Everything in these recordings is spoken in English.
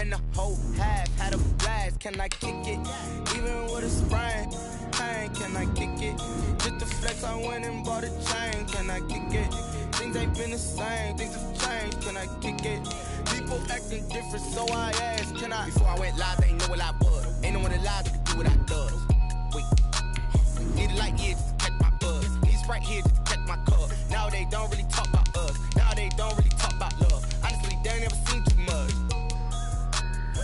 Spend the whole half, had a blast. Can I kick it? Even with a sprain, pain, can I kick it? Just the flex, I went and bought a chain. Can I kick it? Things ain't been the same, things have changed. Can I kick it? People acting different, so I asked, can I? Before I went live, they ain't know what I was. Ain't no one alive that could do what I does. Wait, need a light here just to catch my buzz. Need Sprite here just to catch my cup. Now they don't really talk about us. Now they don't really talk about love. Honestly, they ain't never seen too much.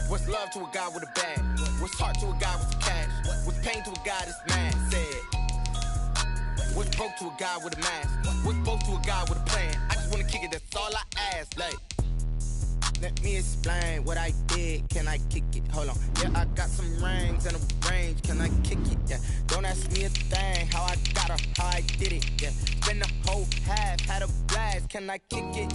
What's love to a guy with a bag? What's heart to a guy with some cash? What's pain to a guy that's mad? Said. What's broke to a guy with a mask? What's both to a guy with a plan? I just wanna kick it, that's all I ask. Like, let me explain what I did. Can I kick it? Hold on. Yeah, I got some rings and a range. Can I kick it? Yeah. Don't ask me a thing. How I got her, how I did it. Yeah. Spend the whole half, had a blast. Can I kick it?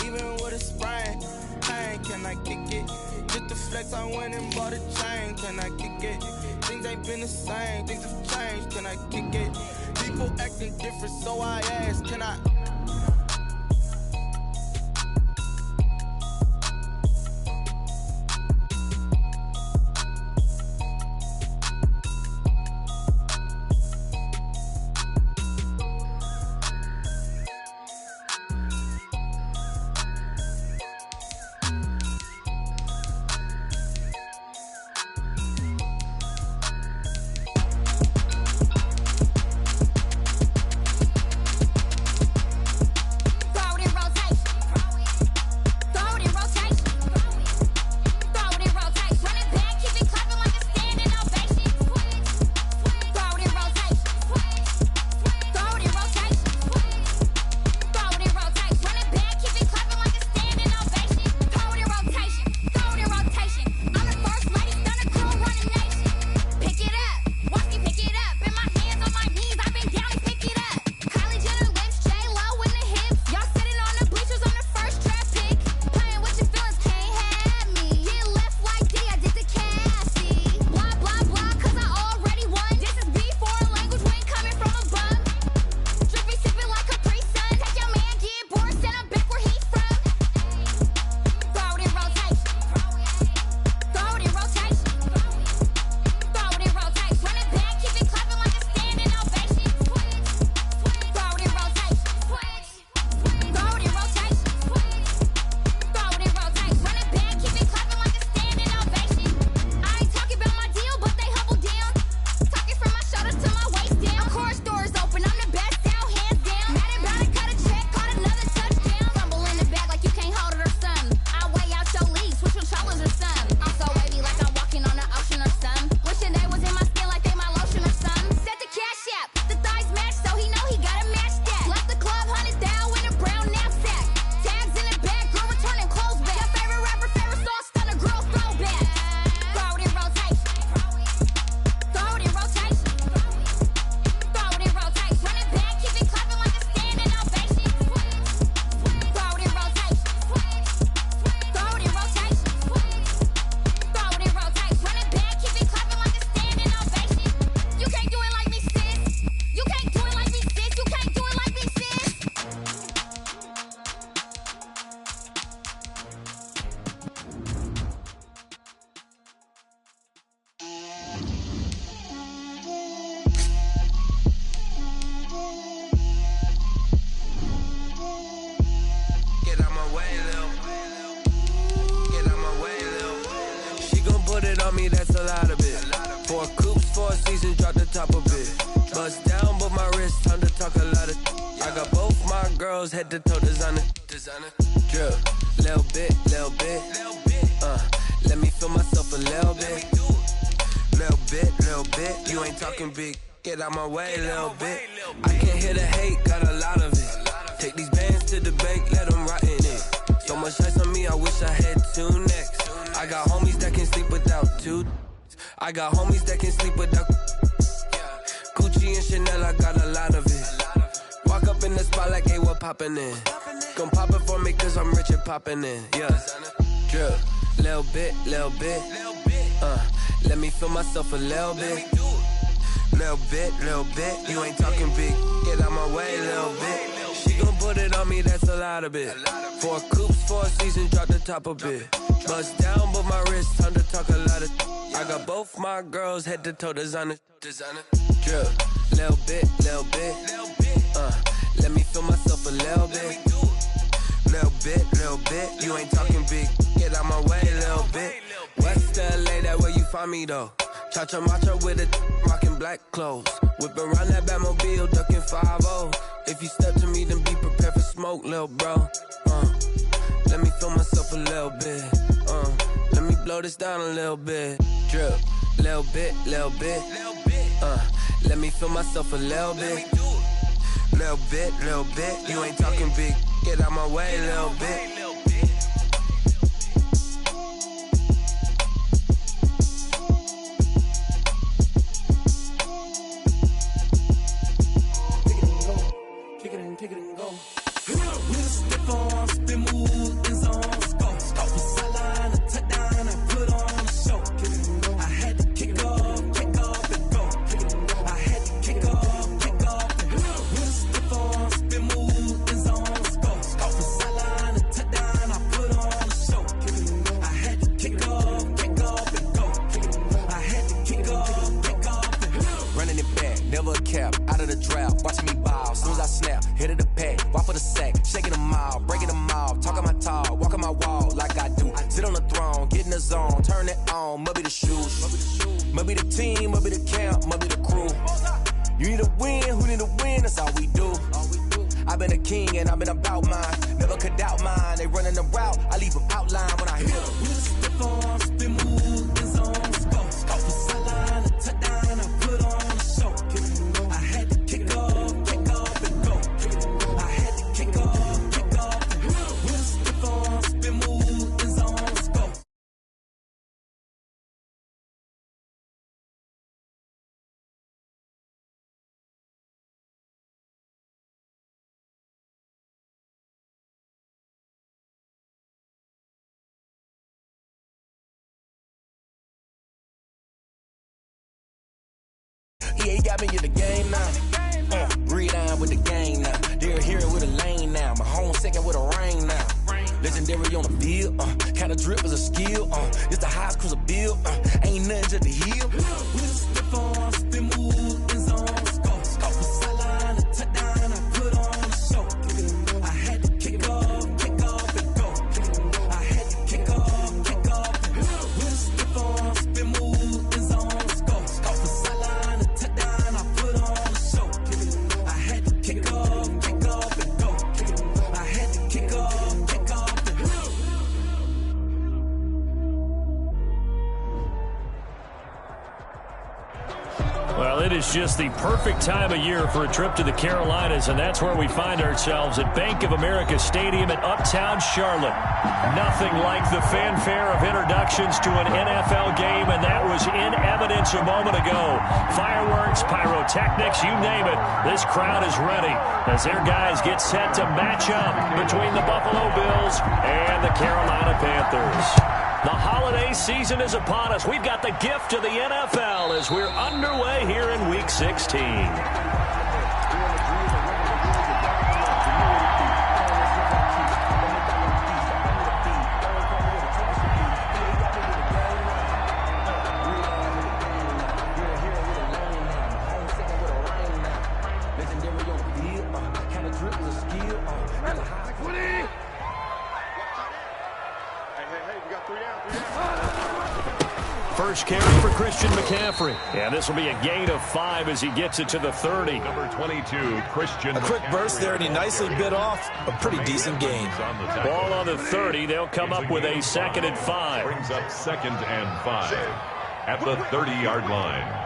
Even with a sprain, pain. Can I kick it? Just the flex, I went and bought a chain. Can I kick it? Things ain't been the same. Things have changed. Can I kick it? People acting different, so I ask, can I? Head to toe designer, drip, little bit, let me feel myself a little bit, you ain't talking big, get out my way, little bit, I can't hear the hate, got a lot of it, take these bands to the bank, let them rot in it, so much ice on me, I wish I had two necks, I got homies that can sleep without two, I got homies that can sleep without, Gucci and Chanel, I got a lot of it, walk up in the spot like, hey, what poppin' in? Gon' pop it for me cause I'm rich and poppin' in, yeah. Drip, little bit, let me feel myself a little bit. Little bit, you ain't talking big, get out my way, little bit. She gon' put it on me, that's a lot of it. 4 coupes, 4 seasons, drop the top a bit. Bust down, but my wrist time to talk a lot of. I got both my girls head to toe designer. Drip, little bit. Let me feel myself a little bit. Little bit. You ain't talking big. Get out my way, little bit. West LA, that where you find me though. Cha-cha matcha with a rockin' black clothes. Whippin' around that Batmobile, duckin' 5-0. If you step to me, then be prepared for smoke, lil' bro. Let me feel myself a little bit. Let me blow this down a little bit. Drip, little bit. Let me feel myself a little bit. Little bit. You ain't talking big. Get out my way, little bit. Take it and go. With a stiff arm, spin move, in zone, go. From sideline to touchdown, I put on a show. I had to kick off and go. I had to kick off and go. With a stiff arm, spin move, in zone, go. From sideline to touchdown, I put on a show. I had to kick off and go. I had to kick off and go. Running it back, never a cap, out of the draft, watching me ball. Soon as I snap, hit of the pack, walk for the sack, shaking them all, breaking them off, talking my talk, walking my wall like I do. Sit on the throne, get in the zone, turn it on, must be the shoes, must be the team, must be the camp, must be the crew. You need a win, who need a win, that's all we do. I've been a king and I've been about mine, never could doubt mine. They running the route, I leave them outline when I hit them. With a stiff arm, spin move, in zone, go. From sideline to touchdown, I put on a show. I had to kick off and go. I had to kick off and go. With a stiff arm, spin move, in zone, go. Yeah, he got me in the game now. Read on with the game now. They're here with a lane now. My home second with a rain now. Legendary on the field. Kind of drip is a skill. It's the highest cruiser bill. Ain't nothing to the heel. With a stiff arm, spin move, in zone, go. From sideline to touchdown, I put on a show. I had to kick off and go. I had to kick off and go. With a stiff arm, spin move, in zone, go. From sideline to touchdown, I put on a show. I had to kick off and go. I had to kick off and go. Well, it is just the perfect time of year for a trip to the Carolinas, and that's where we find ourselves at Bank of America Stadium in Uptown Charlotte. Nothing like the fanfare of introductions to an NFL game, and that was in evidence a moment ago. Fireworks, pyrotechnics, you name it. This crowd is ready as their guys get set to match up between the Buffalo Bills and the Carolina Panthers. The holiday season is upon us. We've got the gift of the NFL as we're underway here in Week 16. First carry for Christian McCaffrey. And this will be a gain of 5 as he gets it to the 30. Number 22, Christian A quick burst there, and he nicely bit off a pretty decent gain. Ball on the 30. They'll come up with a 2nd and 5. Brings up 2nd and 5 at the 30-yard line.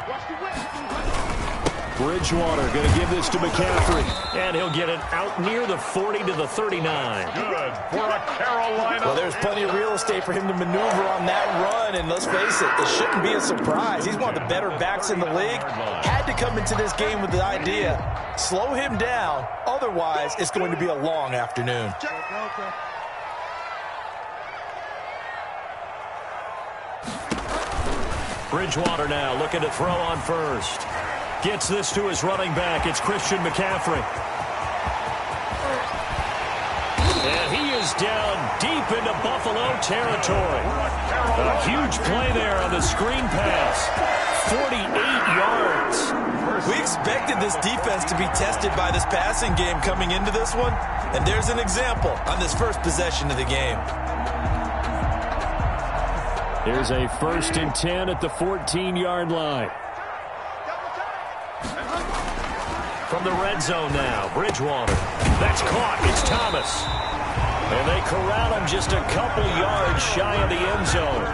Bridgewater going to give this to McCaffrey. And he'll get it out near the 40 to the 39. Good for a Carolina. Well, there's plenty of real estate for him to maneuver on that run, and let's face it, it shouldn't be a surprise. He's one of the better backs in the league. Had to come into this game with the idea, slow him down, otherwise it's going to be a long afternoon. Bridgewater now looking to throw on first. Gets this to his running back. It's Christian McCaffrey. And he is down deep into Buffalo territory. A huge play there on the screen pass. 48 yards. We expected this defense to be tested by this passing game coming into this one, and there's an example on this first possession of the game. Here's a 1st and 10 at the 14-yard line. From the red zone now, Bridgewater. That's caught. It's Thomas. And they corral him just a couple yards shy of the end zone.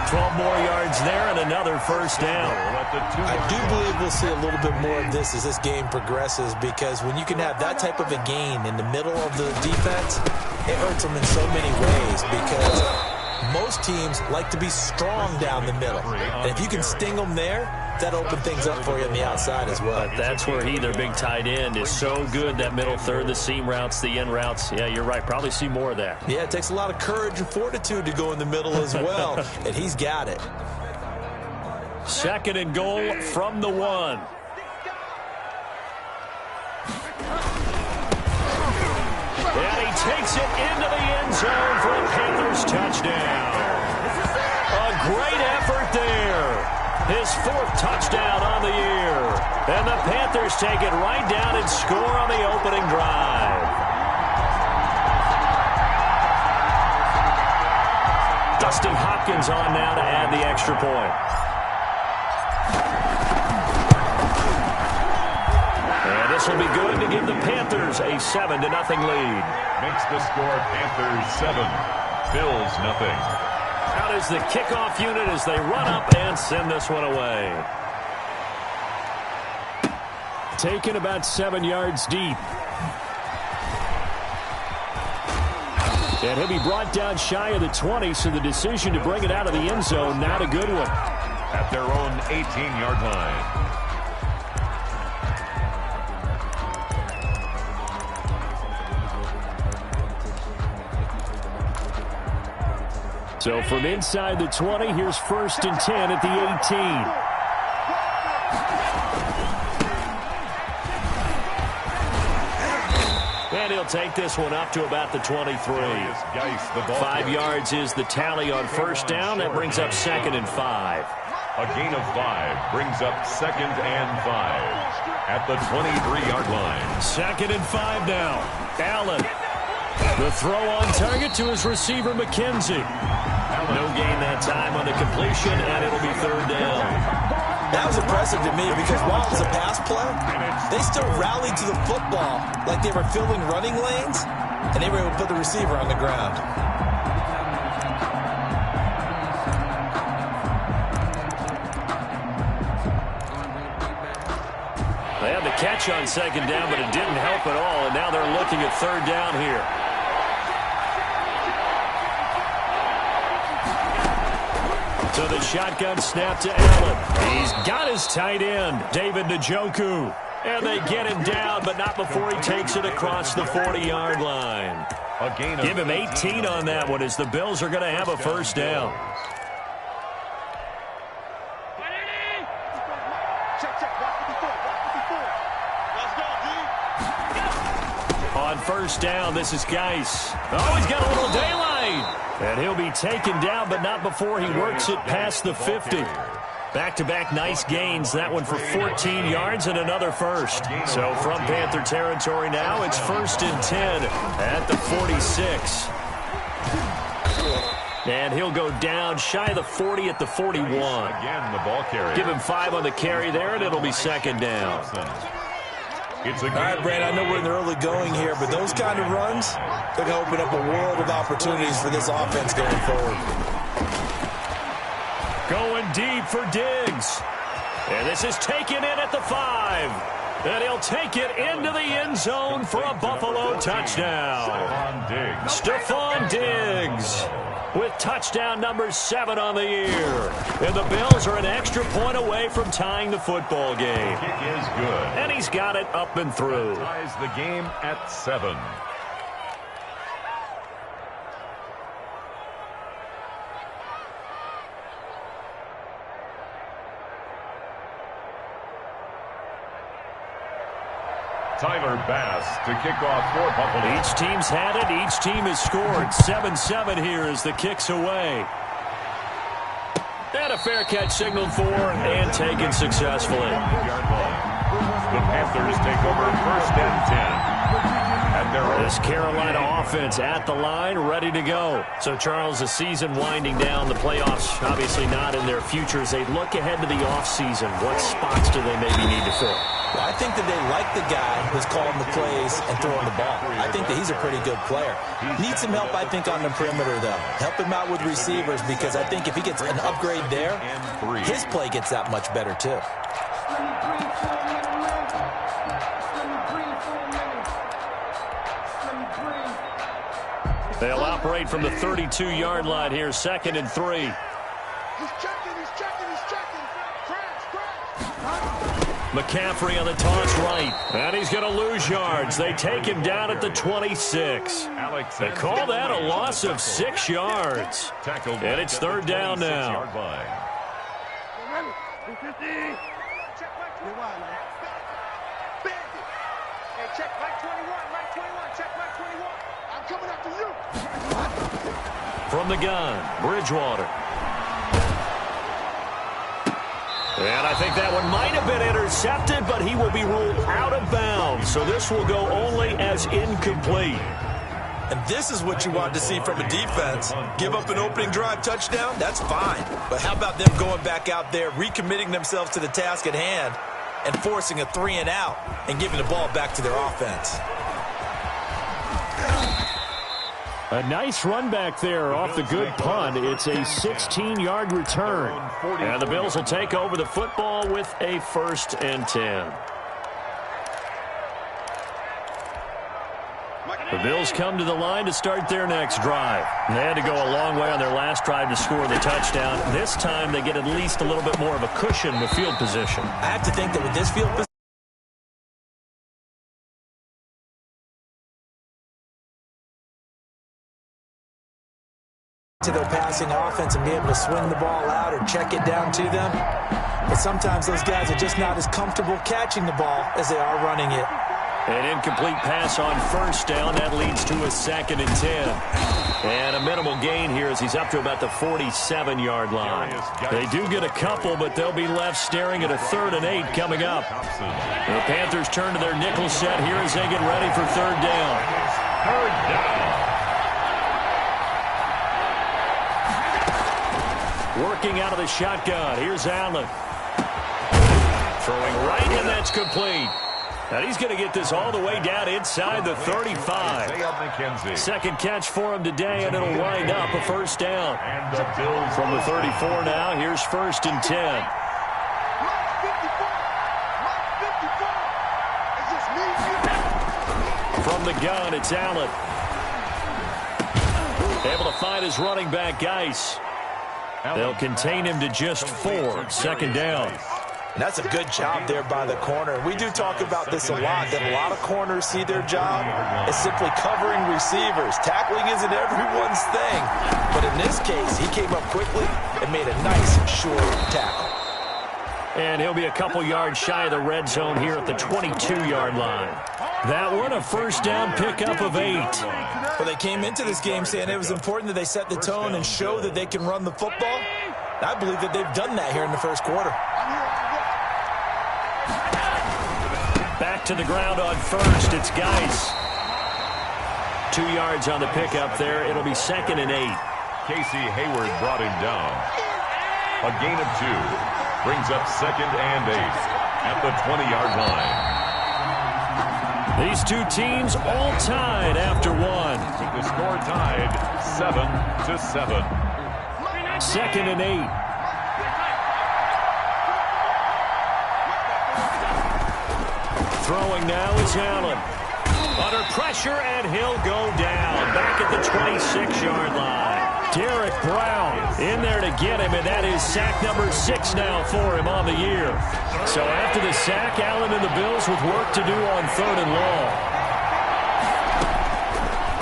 12 more yards there and another 1st down. I do believe we'll see a little bit more of this as this game progresses, because when you can have that type of a gain in the middle of the defense, it hurts them in so many ways, because most teams like to be strong down the middle. And if you can sting them there, that opens things up for you on the outside as well. But that's where their big tight end, is so good, that middle third, the seam routes, the in routes. Yeah, you're right. Probably see more of that. Yeah, it takes a lot of courage and fortitude to go in the middle as well, and he's got it. 2nd and goal from the 1. And he takes it into the end zone for a Panthers touchdown. A great effort there. His 4th touchdown on the year. And the Panthers take it right down and score on the opening drive. Dustin Hopkins on now to add the extra point. And this will be good to give the Panthers a 7-0 lead. Makes the score Panthers 7, Bills nothing. Out is the kickoff unit as they run up and send this one away. Taken about 7 yards deep. And he'll be brought down shy of the 20, so the decision to bring it out of the end zone, not a good one. At their own 18-yard line. So from inside the 20, here's 1st and 10 at the 18. And he'll take this one up to about the 23. 5 yards is the tally on 1st down. That brings up 2nd and 5. A gain of 5 brings up 2nd and 5 at the 23-yard line. 2nd and 5 now. Allen. The throw on target to his receiver, McKenzie. No gain that time on the completion, and it'll be 3rd down. That was impressive to me, because while it was a pass play, they still rallied to the football like they were filling running lanes, and they were able to put the receiver on the ground. They had the catch on 2nd down, but it didn't help at all, and now they're looking at 3rd down here. So the shotgun snap to Allen. He's got his tight end, David Njoku. And they get him down, but not before he takes it across the 40-yard line. Give him 18 on that one, as the Bills are going to have a 1st down. On 1st down, this is Geis. Oh, he's got a little daylight. And he'll be taken down, but not before he works it past the 50. Back-to-back nice gains. That one for 14 yards and another 1st. So from Panther territory now, it's 1st and 10 at the 46. And he'll go down shy of the 40 at the 41. Again, the ball carrier. Give him 5 on the carry there, and it'll be 2nd down. It's a All right, Brad, I know we're in the early going here, but those kind of runs, they're going to open up a world of opportunities for this offense going forward. Going deep for Diggs. And this is taken in at the 5. And he'll take it into the end zone for a Buffalo touchdown. Stephon Diggs with touchdown number 7 on the year. And the Bills are an extra point away from tying the football game. Kick is good. And he's got it up and through. Ties the game at 7. Tyler Bass to kick off for Buffalo. Each team's had it. Each team has scored. 7-7 here as the kick's away. And a fair catch signaled for and taken successfully. The Panthers take over 1st and 10. This Carolina offense at the line, ready to go. So, Charles, the season winding down, the playoffs obviously not in their future. As they look ahead to the offseason, what spots do they maybe need to fill? Well, I think that they like the guy who's calling the plays and throwing the ball. I think that he's a pretty good player. Needs some help, I think, on the perimeter, though. Help him out with receivers, because I think if he gets an upgrade there, his play gets that much better, too. They'll operate from the 32-yard line here, 2nd and 3. He's checking. McCaffrey on the toss right. And he's going to lose yards. They take him down at the 26. They call that a loss of 6 yards. And it's 3rd down now. Check Mike 21, check Mike 21. I'm coming after you. From the gun, Bridgewater. And I think that one might have been intercepted, but he will be ruled out of bounds. So this will go only as incomplete. And this is what you want to see from a defense. Give up an opening drive touchdown, that's fine. But how about them going back out there, recommitting themselves to the task at hand, and forcing a 3-and-out and giving the ball back to their offense. A nice run back there off the good punt. It's a 16-yard return. And the Bills will take over the football with a 1st and 10. The Bills come to the line to start their next drive. They had to go a long way on their last drive to score the touchdown. This time they get at least a little bit more of a cushion with field position. I have to think that with this field position, to their passing offense and be able to swing the ball out or check it down to them. But sometimes those guys are just not as comfortable catching the ball as they are running it. An incomplete pass on 1st down. That leads to a 2nd and 10. And a minimal gain here as he's up to about the 47-yard line. They do get a couple, but they'll be left staring at a 3rd and 8 coming up. The Panthers turn to their nickel set here as they get ready for 3rd down. 3rd down. Working out of the shotgun. Here's Allen. Throwing right, and that's complete. And he's going to get this all the way down inside the 35. 2nd catch for him today, and it'll wind up a 1st down. From the 34 now, here's 1st and 10. From the gun, it's Allen. Able to find his running back, Geis. They'll contain him to just 4. 2nd down. And that's a good job there by the corner. We do talk about this a lot, that a lot of corners see their job as simply covering receivers. Tackling isn't everyone's thing. But in this case, he came up quickly and made a nice, short tackle. And he'll be a couple yards shy of the red zone here at the 22-yard line. That one, a 1st down pickup of 8. Well, they came into this game saying it was important that they set the tone and show that they can run the football. I believe that they've done that here in the 1st quarter. Back to the ground on 1st. It's Geis. 2 yards on the pickup there. It'll be 2nd and 8. Casey Hayward brought him down. A gain of 2. Brings up 2nd and 8 at the 20-yard line. These two teams all tied after 1. The score tied 7-7. 2nd and 8. Throwing now is Allen. Under pressure, and he'll go down. Back at the 26-yard line. Derek Brown in there to get him, and that is sack number 6 now for him on the year. So after the sack, Allen and the Bills with work to do on 3rd and long.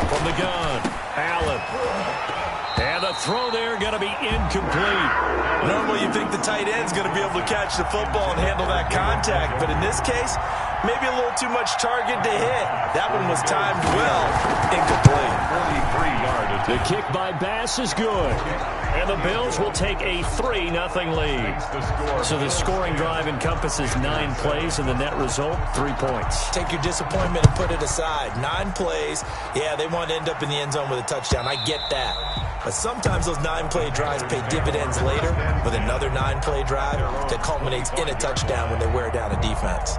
From the gun, Allen. And the the throw there going to be incomplete. Normally you think the tight end's going to be able to catch the football and handle that contact, but in this case, maybe a little too much target to hit. That one was timed well, incomplete. 43-yard attempt. The kick by Bass is good. And the Bills will take a 3-0 lead. So the scoring drive encompasses 9 plays, and the net result, 3 points. Take your disappointment and put it aside. 9 plays. Yeah, they want to end up in the end zone with a touchdown. I get that. But sometimes those 9-play drives pay dividends later with another 9-play drive that culminates in a touchdown when they wear down a defense.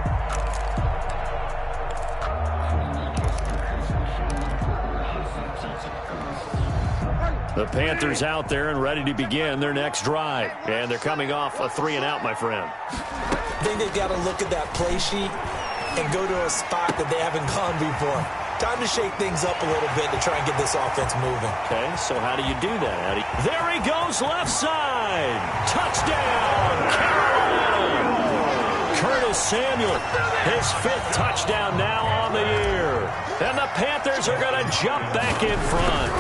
The Panthers out there and ready to begin their next drive. And they're coming off a 3-and-out, my friend. I think they've got to look at that play sheet and go to a spot that they haven't gone before. Time to shake things up a little bit to try and get this offense moving. Okay, so how do you do that? There he goes, left side. Touchdown, Carolina. Curtis Samuel, his 5th touchdown now on the year. And the Panthers are going to jump back in front.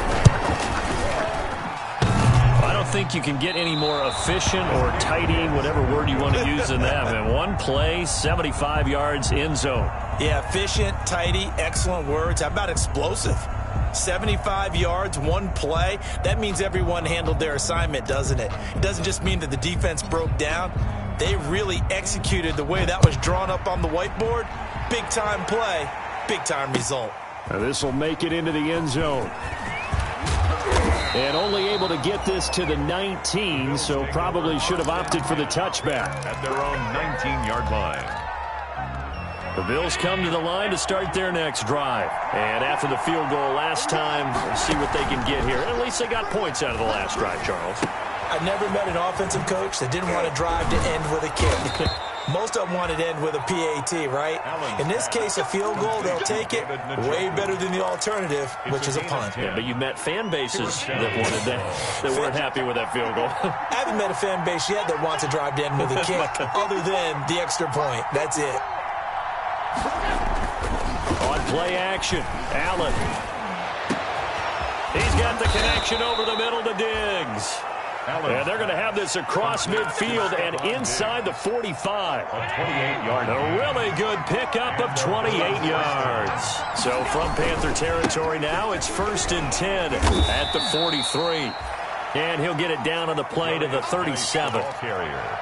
I don't think you can get any more efficient or tidy, whatever word you want to use than that, man. 1 play, 75 yards, end zone. Yeah, efficient, tidy, excellent words. How about explosive? 75 yards, 1 play. That means everyone handled their assignment, doesn't it? It doesn't just mean that the defense broke down. They really executed the way that was drawn up on the whiteboard. Big-time play, big-time result. Now this will make it into the end zone. And only able to get this to the 19, so probably should have opted for the touchback. At their own 19-yard line. The Bills come to the line to start their next drive. And after the field goal last time, we'll see what they can get here. At least they got points out of the last drive, Charles. I've never met an offensive coach that didn't want to drive to end with a kick. Most of them wanted to end with a PAT, right? In this case, a field goal, they'll take it. Way better than the alternative, which is a punt. Yeah, but you met fan bases that wanted that weren't happy with that field goal. I haven't met a fan base yet that wants to drive to end with a kick, other than the extra point. That's it. On play action, Allen. He's got the connection over the middle to Diggs. And they're going to have this across midfield and inside the 45. A 28-yard. A really good pickup of 28 yards. So from Panther territory now, it's 1st and 10 at the 43. And he'll get it down on the play to the 37.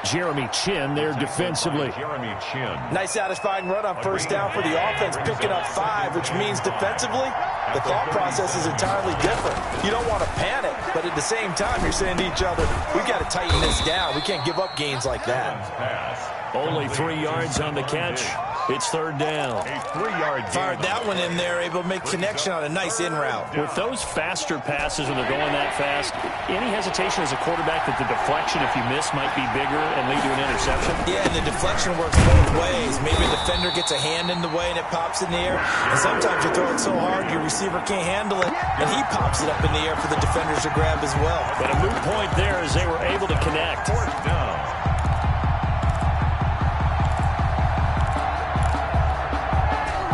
Jeremy Chin there defensively. Jeremy Chin. Nice satisfying run on first down for the offense, picking up 5, which means defensively, the thought process is entirely different. You don't want to panic, but at the same time, you're saying to each other, we've got to tighten this down. We can't give up gains like that. Only 3 yards on the catch. It's 3rd down. A 3-yard gain. Fired that one in there, able to make connection on a nice in route. With those faster passes when they're going that fast, any hesitation as a quarterback that the deflection, if you miss, might be bigger and lead to an interception? Yeah, and the deflection works both ways. Maybe a defender gets a hand in the way and it pops in the air. And sometimes you throw it so hard your receiver can't handle it, and he pops it up in the air for the defenders to grab as well. But a moot point there as they were able to connect. 4th down.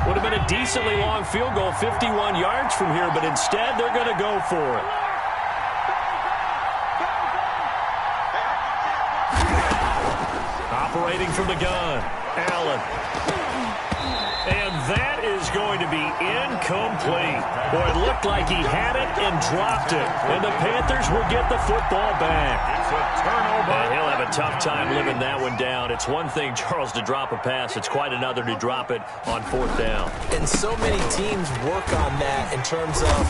Would have been a decently long field goal, 51 yards from here, but instead they're going to go for it. Operating from the gun, Allen. And that is going to be incomplete. Boy, it looked like he had it and dropped it. And the Panthers will get the football back. It's a turnover. And he'll have a tough time living that one down. It's one thing, Charles, to drop a pass. It's quite another to drop it on 4th down. And so many teams work on that in terms of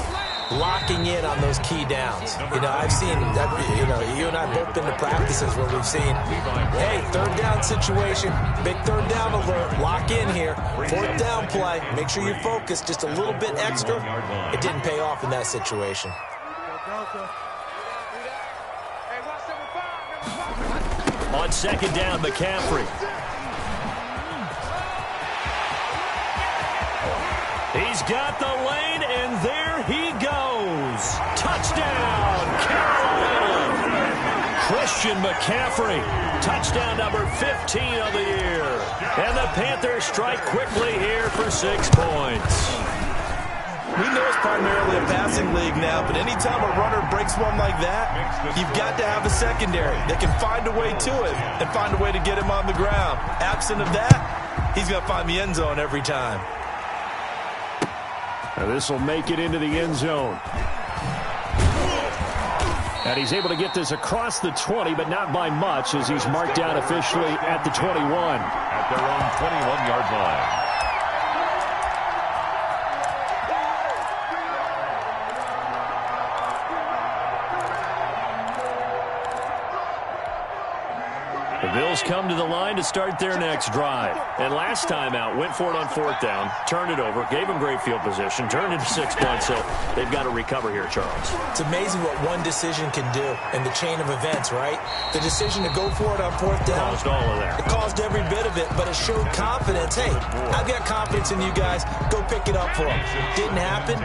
locking in on those key downs. You know, I've seen, you and I both been to practices where we've seen, hey, 3rd down situation, big 3rd down alert, lock in here, 4th down play, make sure you focus just a little bit extra. It didn't pay off in that situation. On 2nd down, McCaffrey. He's got the lane, and there he goes. Touchdown, Carolina. Christian McCaffrey, touchdown number 15 of the year. And the Panthers strike quickly here for 6 points. We know it's primarily a passing league now, but anytime a runner breaks one like that, you've got to have a secondary that can find a way to him and find a way to get him on the ground. Absent of that, he's going to find the end zone every time. Now this will make it into the end zone. And he's able to get this across the 20, but not by much, as he's marked down officially at the 21. At their own 21-yard line. The Bills come to the line to start their next drive. And last time out, went for it on 4th down, turned it over, gave them great field position, turned into 6 points, so they've got to recover here, Charles. It's amazing what one decision can do in the chain of events, right? The decision to go for it on 4th down. Caused all of that. It caused every bit of it, but it showed confidence. Hey, I've got confidence in you guys. Go pick it up for them. Didn't happen.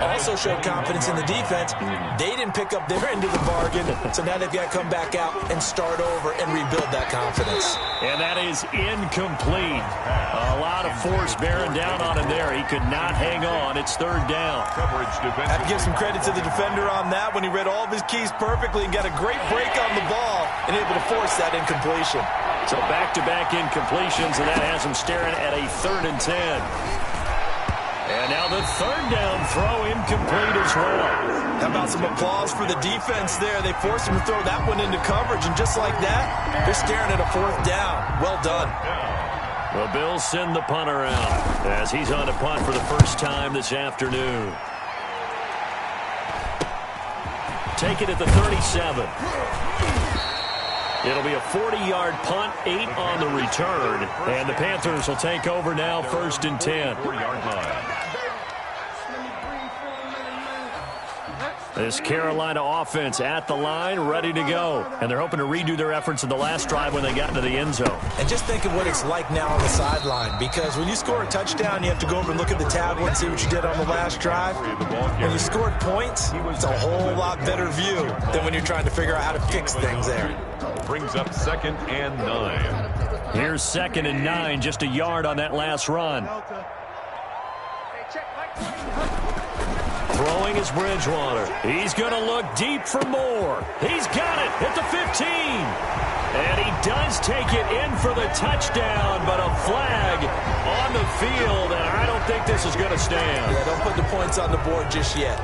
Also showed confidence in the defense. They didn't pick up their end of the bargain, so now they've got to come back out and start over and rebuild that confidence. And that is incomplete. A lot of force bearing down on him there. He could not hang on. It's 3rd down. I have to give some credit to the defender on that when he read all of his keys perfectly and got a great break on the ball and able to force that incompletion. So back-to-back incompletions, and that has him staring at a 3rd and 10. And now the 3rd down throw incomplete as well. How about some applause for the defense there? They forced him to throw that one into coverage, and just like that, they're staring at a 4th down. Well done. The Bills send the punter out as he's on to punt for the first time this afternoon. Take it at the 37. It'll be a 40-yard punt, 8 on the return, and the Panthers will take over now, 1st and 10. 4-yard line. This Carolina offense at the line, ready to go. And they're hoping to redo their efforts in the last drive when they got into the end zone. And just think of what it's like now on the sideline, because when you score a touchdown, you have to go over and look at the tablet and see what you did on the last drive. When you scored points, it's a whole lot better view than when you're trying to figure out how to fix things there. Brings up 2nd and 9. Here's 2nd and 9, just a yard on that last run. Throwing is Bridgewater. He's going to look deep for more. He's got it at the 15. And he does take it in for the touchdown, but a flag on the field, and I don't think this is going to stand. Yeah, don't put the points on the board just yet.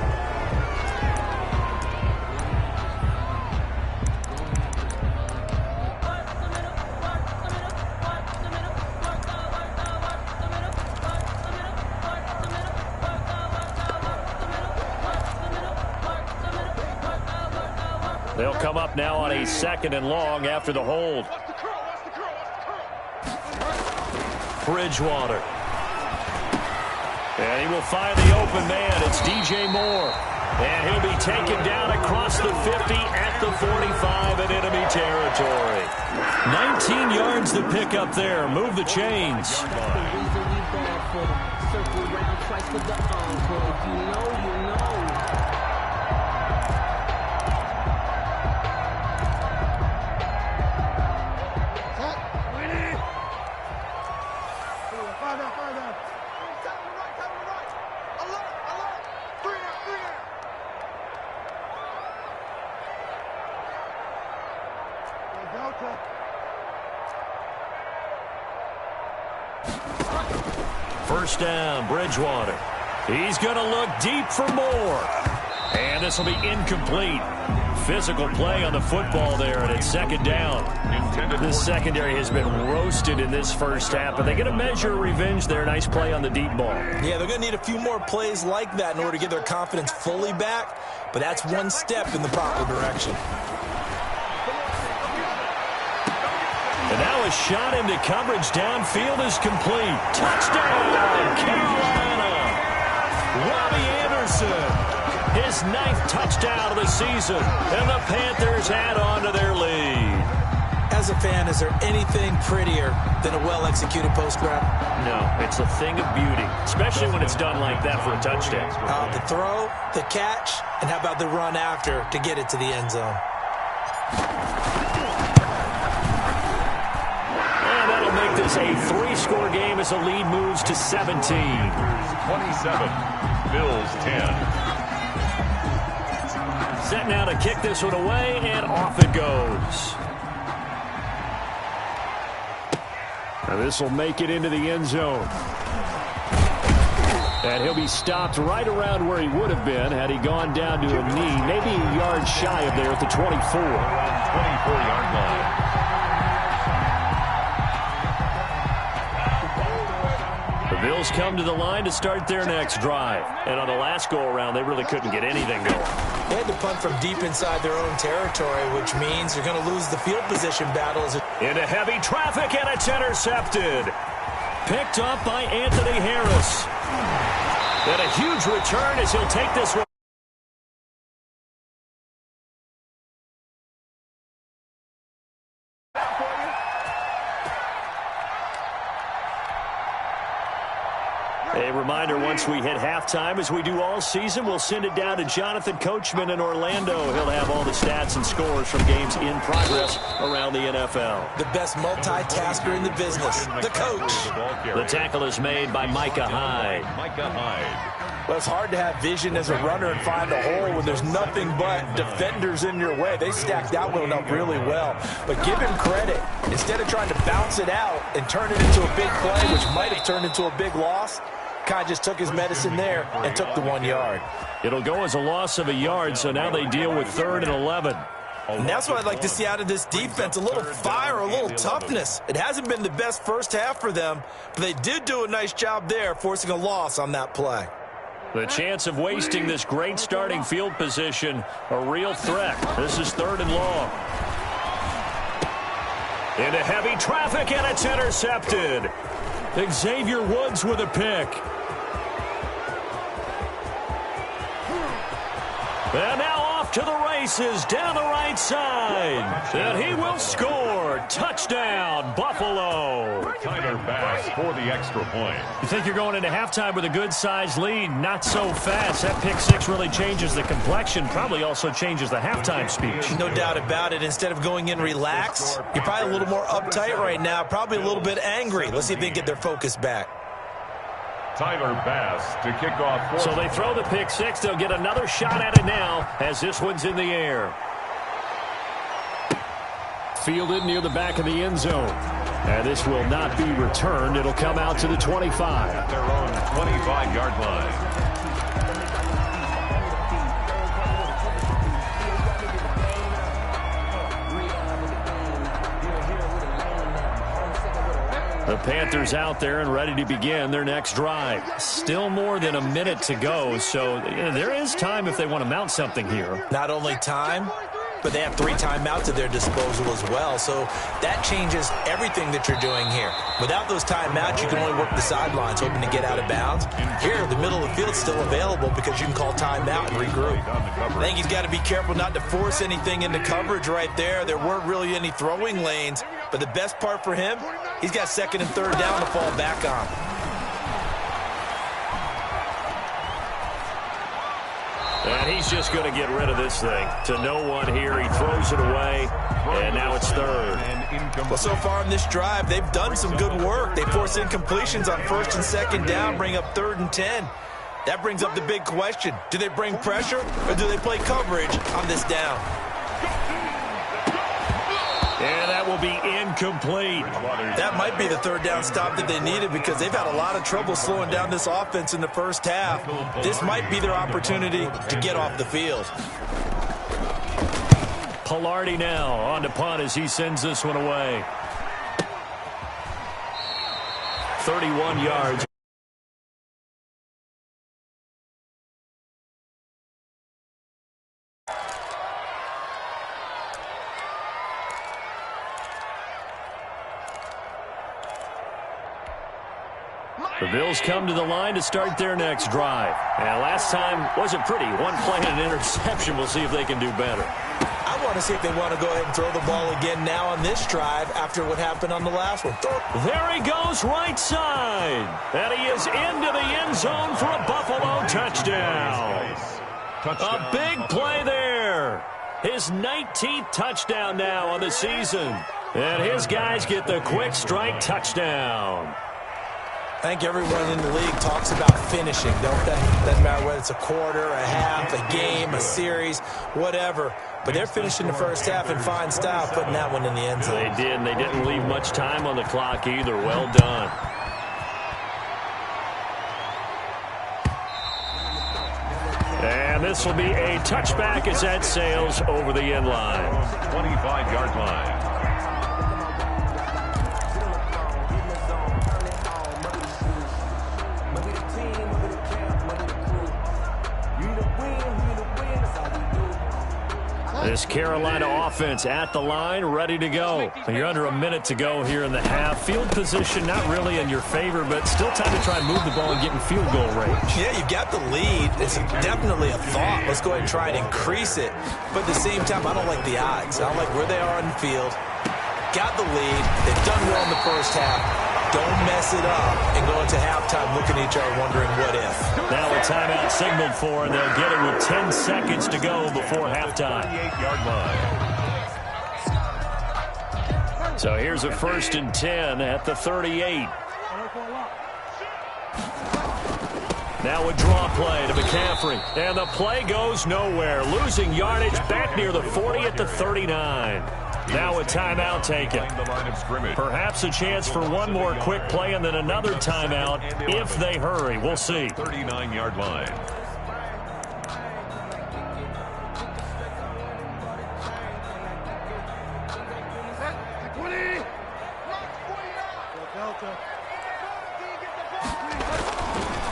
They'll come up now on a 2nd and long after the hold. Bridgewater. And he will find the open man. It's DJ Moore. And he'll be taken down across the 50 at the 45 in enemy territory. 19 yards to pick up there. Move the chains. First down, Bridgewater. He's going to look deep for more. And this will be incomplete. Physical play on the football there, and it's 2nd down. This secondary has been roasted in this first half, but they get a measure of revenge there. Nice play on the deep ball. Yeah, they're going to need a few more plays like that in order to get their confidence fully back, but that's one step in the proper direction. And now a shot into coverage downfield is complete. Touchdown, Carolina. Robbie Anderson. His 9th touchdown of the season, and the Panthers add on to their lead. As a fan, is there anything prettier than a well-executed post route? No, it's a thing of beauty, especially when it's done like that for a touchdown. The throw, the catch, and how about the run after to get it to the end zone? And that'll make this is a 3-score game as the lead moves to 17. 27, Bills 10. Set now to kick this one away, and off it goes. Now this will make it into the end zone. And he'll be stopped right around where he would have been had he gone down to a knee, maybe a yard shy of there at the 24. 24-yard line. The Bills come to the line to start their next drive. And on the last go-around, they really couldn't get anything going. They had to punt from deep inside their own territory, which means they're going to lose the field position battles. Into heavy traffic, and it's intercepted. Picked up by Anthony Harris. And a huge return as he'll take this one. A reminder, once we hit halftime, as we do all season, we'll send it down to Jonathan Coachman in Orlando. He'll have all the stats and scores from games in progress around the NFL. The best multitasker in the business, the coach. The tackle is made by Micah Hyde. Well, it's hard to have vision as a runner and find a hole when there's nothing but defenders in your way. They stacked that one up really well. But give him credit. Instead of trying to bounce it out and turn it into a big play, which might have turned into a big loss, Kai just took his medicine there and took the 1 yard. It'll go as a loss of a yard, so now they deal with 3rd and 11. And that's what I'd like to see out of this defense, a little fire, a little toughness. It hasn't been the best first half for them, but they did do a nice job there, forcing a loss on that play. The chance of wasting this great starting field position, a real threat. This is 3rd and long. Into heavy traffic, and it's intercepted. Xavier Woods with a pick. And now off to the races down the right side. And he will score. Touchdown, Buffalo. Tyler Bass for the extra point. You think you're going into halftime with a good-sized lead? Not so fast. That pick six really changes the complexion, probably also changes the halftime speech. No doubt about it. Instead of going in relaxed, you're probably a little more uptight right now, probably a little bit angry. Let's see if they can get their focus back. Tyler Bass to kick off. So they throw the pick six. They'll get another shot at it now as this one's in the air. Fielded near the back of the end zone. And this will not be returned. It'll come out to the 25. At their own 25-yard line. The Panthers out there and ready to begin their next drive. Still more than a minute to go, so there is time if they want to mount something here. Not only time, but they have 3 timeouts at their disposal as well, so that changes everything that you're doing here. Without those timeouts, you can only work the sidelines, hoping to get out of bounds. Here, the middle of the field's still available because you can call timeout and regroup. I think he's got to be careful not to force anything into coverage right there. There weren't really any throwing lanes, but the best part for him, he's got 2nd and 3rd down to fall back on. And he's just going to get rid of this thing. To no one here. He throws it away, and now it's 3rd. Well, so far in this drive, they've done some good work. They force incompletions on 1st and 2nd down, bring up 3rd and 10. That brings up the big question. Do they bring pressure, or do they play coverage on this down? And that will be incomplete. That might be the 3rd down stop that they needed because they've had a lot of trouble slowing down this offense in the first half. This might be their opportunity to get off the field. Pilardi now on to punt as he sends this one away. 31 yards. The Bills come to the line to start their next drive. And last time wasn't pretty. 1 play and an interception. We'll see if they can do better. I want to see if they want to go ahead and throw the ball again now on this drive after what happened on the last one. There he goes right side. And he is into the end zone for a Buffalo touchdown. A big play there. his 19th touchdown now on the season. And his guys get the quick strike touchdown. I think everyone in the league talks about finishing, don't they? Doesn't matter whether it's a quarter, a half, a game, a series, whatever. But they're finishing the first half in fine style, putting that one in the end zone. They did, and they didn't leave much time on the clock either. Well done. And this will be a touchback as that sails over the end line. 25-yard line. This Carolina offense at the line, ready to go. You're under a minute to go here in the half. Field position not really in your favor, but still time to try and move the ball and get in field goal range. Yeah, you've got the lead. It's definitely a thought. Let's go ahead and try and increase it. But at the same time, I don't like the odds. I don't like where they are on the field. Got the lead. They've done well in the first half. Don't mess it up and go into halftime looking at each other wondering what if. Now a timeout signaled for, and they'll get it with 10 seconds to go before halftime. 38-yard line. So here's a 1st and 10 at the 38. Now a draw play to McCaffrey. And the play goes nowhere. Losing yardage back near the 40 at the 39. Now a timeout taken. Perhaps a chance for one more quick play and then another timeout if they hurry. We'll see. 39-yard line.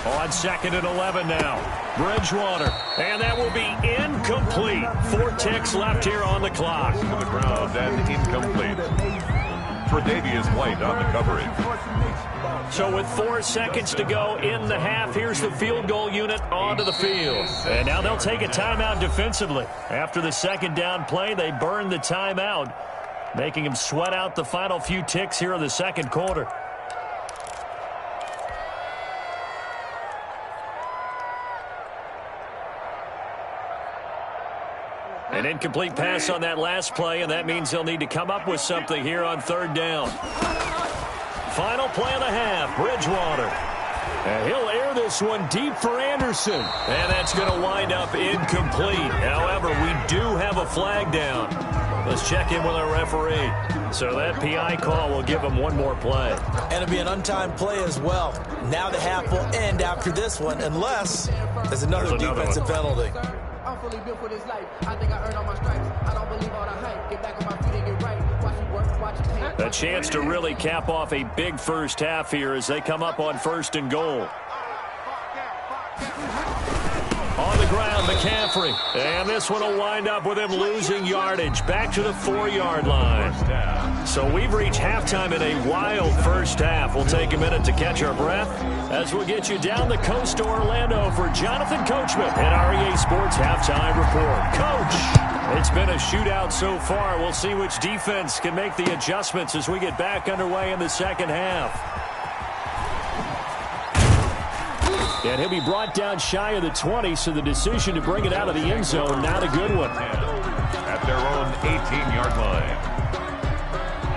On 2nd and 11 now. Bridgewater. And that will be incomplete. 4 ticks left here on the clock. To the ground and incomplete. Tre'Davious White on the coverage. So with 4 seconds to go in the half, here's the field goal unit onto the field. And now they'll take a timeout defensively. After the second down play, they burn the timeout, making them sweat out the final few ticks here in the second quarter. An incomplete pass on that last play, and that means they'll need to come up with something here on 3rd down. Final play of the half, Bridgewater. And he'll air this one deep for Anderson. And that's going to wind up incomplete. However, we do have a flag down. Let's check in with our referee. So that PI call will give him one more play. And it'll be an untimed play as well. Now the half will end after this one, unless there's another defensive penalty. I'm fully built for this life. I think I earned all my stripes. I don't believe all the hype. Get back on my feet and get right. Watch me work, watch me paint. A chance to really cap off a big first half here as they come up on 1st and goal. On the ground, McCaffrey. And this one will wind up with him losing yardage. Back to the 4-yard line. So we've reached halftime in a wild first half. We'll take a minute to catch our breath as we'll get you down the coast to Orlando for Jonathan Coachman and our EA Sports Halftime Report. Coach, it's been a shootout so far. We'll see which defense can make the adjustments as we get back underway in the second half. And he'll be brought down shy of the 20, so the decision to bring it out of the end zone, not a good one. At their own 18-yard line.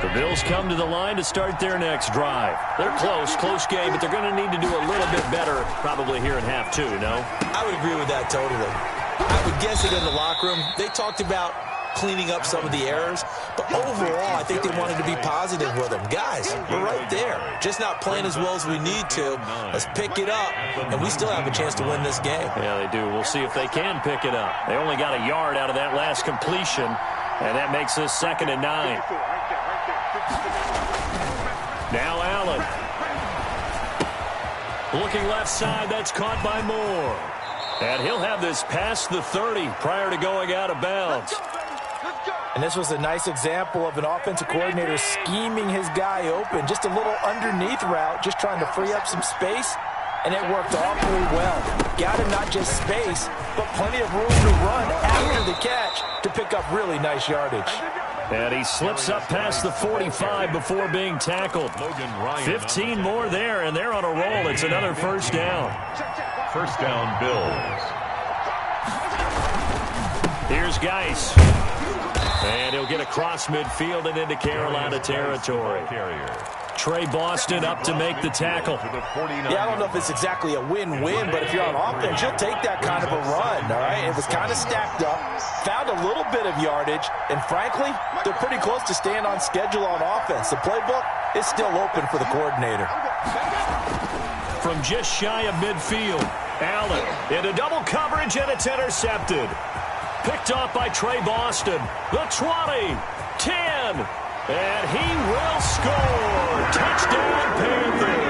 The Bills come to the line to start their next drive. They're close game, but they're going to need to do a little bit better probably here in half 2, no? I would agree with that totally. I would guess it in the locker room. They talked about cleaning up some of the errors, but overall, I think they wanted to be positive with them. Guys, we're right there. Just not playing as well as we need to. Let's pick it up, and we still have a chance to win this game. Yeah, they do. We'll see if they can pick it up. They only got a yard out of that last completion, and that makes this 2nd and 9. Now Allen. Looking left side, that's caught by Moore. And he'll have this past the 30 prior to going out of bounds. And this was a nice example of an offensive coordinator scheming his guy open. Just a little underneath route, just trying to free up some space. And it worked awfully well. Got him not just space, but plenty of room to run after the catch to pick up really nice yardage. And he slips up past the 45 before being tackled. 15 more there, and they're on a roll. It's another 1st down. 1st down, Bills. Here's Geis. And he'll get across midfield and into Carolina territory. Trey Boston up to make the tackle. Yeah, I don't know if it's exactly a win-win, but if you're on offense, you'll take that kind of a run, all right? It was kind of stacked up, found a little bit of yardage, and frankly, they're pretty close to staying on schedule on offense. The playbook is still open for the coordinator. From just shy of midfield, Allen into double coverage, and it's intercepted. Picked off by Trey Boston. The 20, 10, and he will score. Touchdown, Panthers.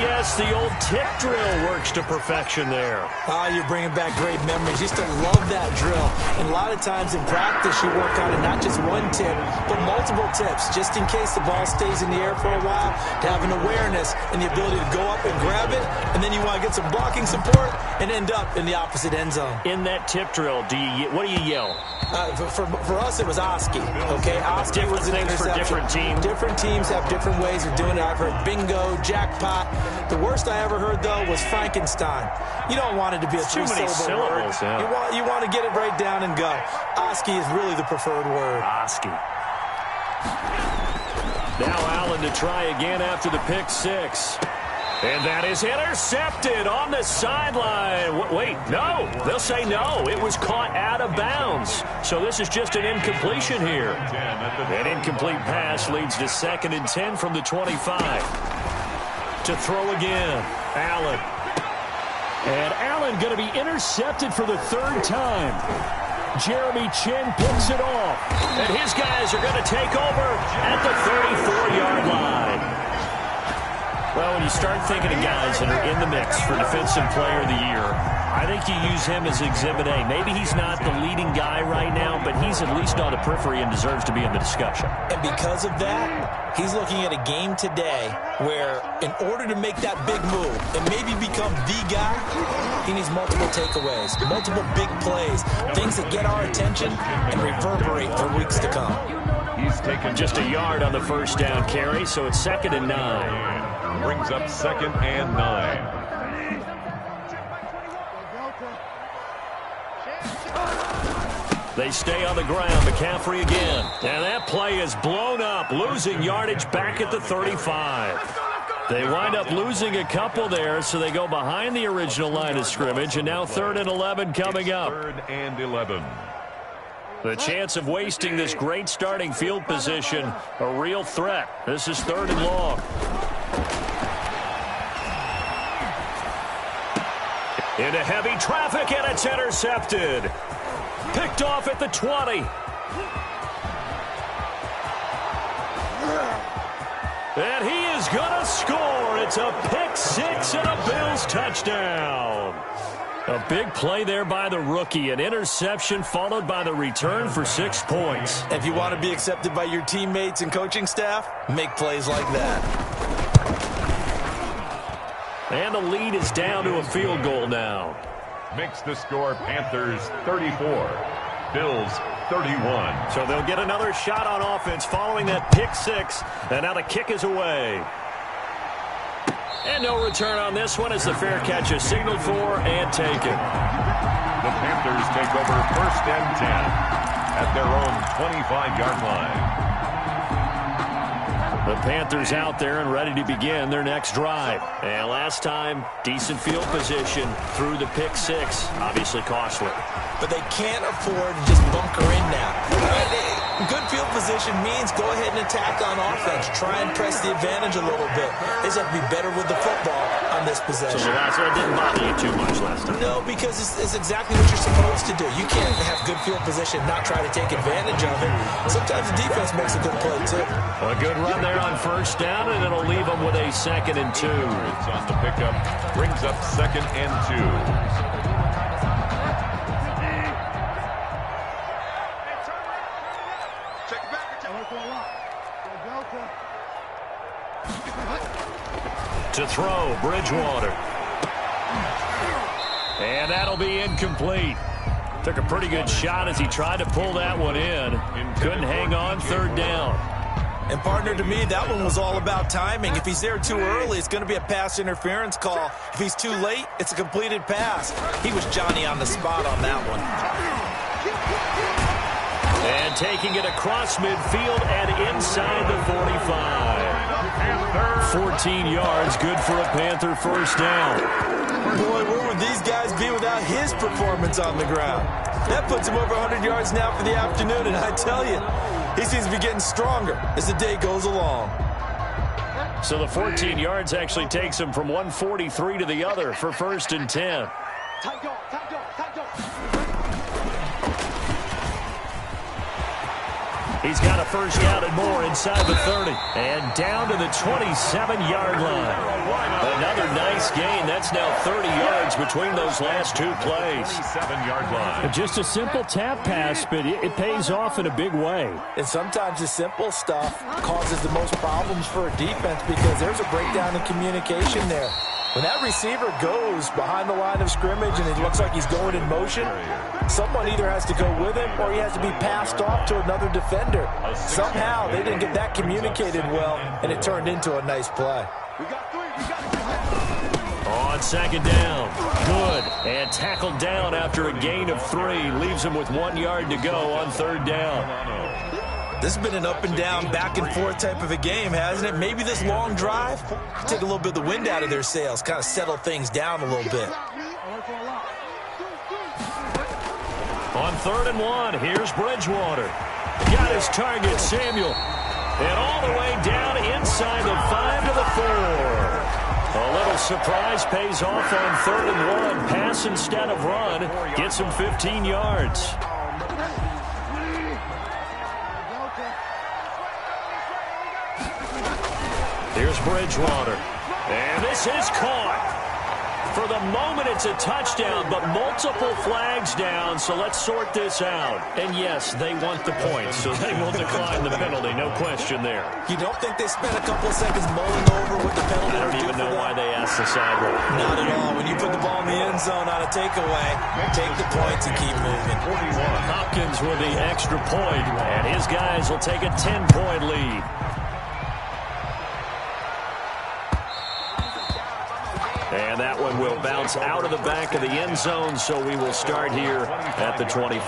Yes, the old tip drill works to perfection there. You're bringing back great memories. Used to love that drill. And a lot of times in practice, you work on it, not just one tip, but multiple tips, just in case the ball stays in the air for a while, to have an awareness and the ability to go up and grab it, and then you want to get some blocking support and end up in the opposite end zone. In that tip drill, what do you yell? For us, it was Oski. Okay, Oski was an interception. For different teams. Different teams have different ways of doing it. I've heard bingo, jackpot. The worst I ever heard, though, was Frankenstein. You don't want it to be a three-syllable word. Yeah. You want to get it right down and go. Oski is really the preferred word. Oski. Now Allen to try again after the pick six. And that is intercepted on the sideline. Wait, no. They'll say no. It was caught out of bounds. So this is just an incompletion here. An incomplete pass leads to 2nd and 10 from the 25. To throw again, Allen. And Allen going to be intercepted for the 3rd time. Jeremy Chin picks it off. And his guys are going to take over at the 34-yard line. Well, when you start thinking of guys that are in the mix for Defensive Player of the Year, I think you use him as Exhibit A. Maybe he's not the leading guy right now, but he's at least on the periphery and deserves to be in the discussion. And because of that, he's looking at a game today where in order to make that big move and maybe become the guy, he needs multiple takeaways, multiple big plays, things that get our attention and reverberate for weeks to come. He's taken just a yard on the first down carry, so it's 2nd and 9. Brings up 2nd and 9. They stay on the ground. McCaffrey again. And that play is blown up, losing yardage back at the 35. They wind up losing a couple there, so they go behind the original line of scrimmage, and now 3rd and 11 coming up. 3rd and 11. The chance of wasting this great starting field position, a real threat. This is 3rd and long. Into heavy traffic, and it's intercepted. Picked off at the 20. And he is going to score. It's a pick six and a Bills touchdown. A big play there by the rookie. An interception followed by the return for 6 points. If you want to be accepted by your teammates and coaching staff, make plays like that. And the lead is down to a field goal now. Makes the score Panthers 34, Bills 31. So they'll get another shot on offense following that pick six. And now the kick is away. And no return on this one as the fair catch is signaled for and taken. The Panthers take over 1st and 10 at their own 25-yard line. The Panthers out there and ready to begin their next drive. And last time, decent field position through the pick six. Obviously costly. But they can't afford to just bunker in now. Good field position means go ahead and attack on offense. Try and press the advantage a little bit. They just have to be better with the football on this possession. So it didn't bother you too much last time. No, because it's exactly what you're supposed to do. You can't have good field position and not try to take advantage of it. Sometimes the defense makes a good play, too. A good run there on 1st down, and it'll leave them with a 2nd and 2. It's on the pickup. Brings up 2nd and 2. To throw, Bridgewater. And that'll be incomplete. Took a pretty good shot as he tried to pull that one in. Couldn't hang on 3rd down. And partner, to me, that one was all about timing. If he's there too early, it's going to be a pass interference call. If he's too late, it's a completed pass. He was Johnny on the spot on that one. And taking it across midfield and inside the 45. 14 yards, good for a Panther first down. Boy, where would these guys be without his performance on the ground? That puts him over 100 yards now for the afternoon, and I tell you, he seems to be getting stronger as the day goes along. So the 14 yards actually takes him from 143 to the other for 1st and 10. He's got a first down and more inside the 30. And down to the 27-yard line. Another nice gain. That's now 30 yards between those last two plays. 27-yard line. Just a simple tap pass, but it pays off in a big way. And sometimes the simple stuff causes the most problems for a defense because there's a breakdown in communication there. When that receiver goes behind the line of scrimmage and it looks like he's going in motion, someone either has to go with him or he has to be passed off to another defender. Somehow they didn't get that communicated well, and it turned into a nice play. On second down, good, and tackled down after a gain of 3. Leaves him with 1 yard to go on third down. This has been an up and down, back and forth type of a game, hasn't it? Maybe this long drive, take a little bit of the wind out of their sails, kind of settle things down a little bit. On 3rd and 1, here's Bridgewater. Got his target, Samuel. And all the way down inside the 5 to the 4. A little surprise pays off on 3rd and 1. Pass instead of run. Gets him 15 yards. Here's Bridgewater. And this is caught. For the moment, it's a touchdown, but multiple flags down, so let's sort this out. And yes, they want the points, so they will decline the penalty, no question there. You don't think they spent a couple of seconds mulling over what the penalty I don't even know why they asked the sideline. Not at all. When you put the ball in the end zone on a takeaway, take the points and keep moving. Hopkins with the extra point, and his guys will take a 10-point lead. And that one will bounce out of the back of the end zone, so we will start here at the 25.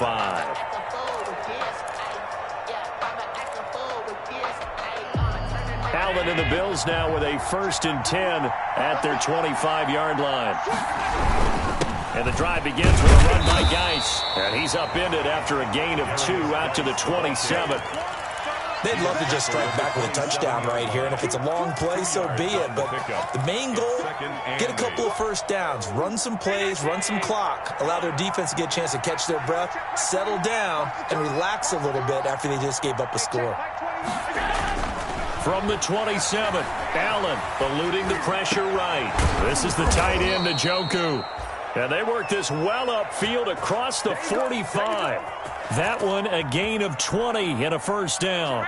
Allen and the Bills now with a 1st and 10 at their 25-yard line. And the drive begins with a run by Geis. And he's upended after a gain of 2 out to the 27. They'd love to just strike back with a touchdown right here, and if it's a long play, so be it. But the main goal, get a couple of first downs, run some plays, run some clock, allow their defense to get a chance to catch their breath, settle down, and relax a little bit after they just gave up a score. From the 27, Allen eluding the pressure right. This is the tight end, Njoku. And they work this well upfield across the 45. That one a gain of 20 and a first down.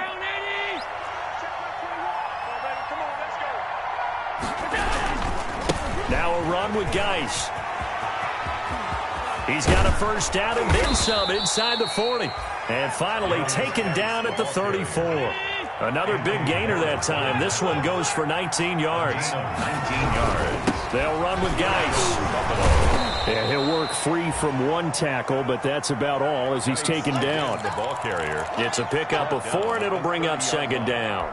Now a run with Geis. He's got a first down and then some inside the 40. And finally taken down at the 34. Another big gainer that time. This one goes for 19 yards. 19 yards. They'll run with Geis. And he'll work free from one tackle, but that's about all as he's taken down. The ball carrier. It's a pickup of 4, and it'll bring up second down.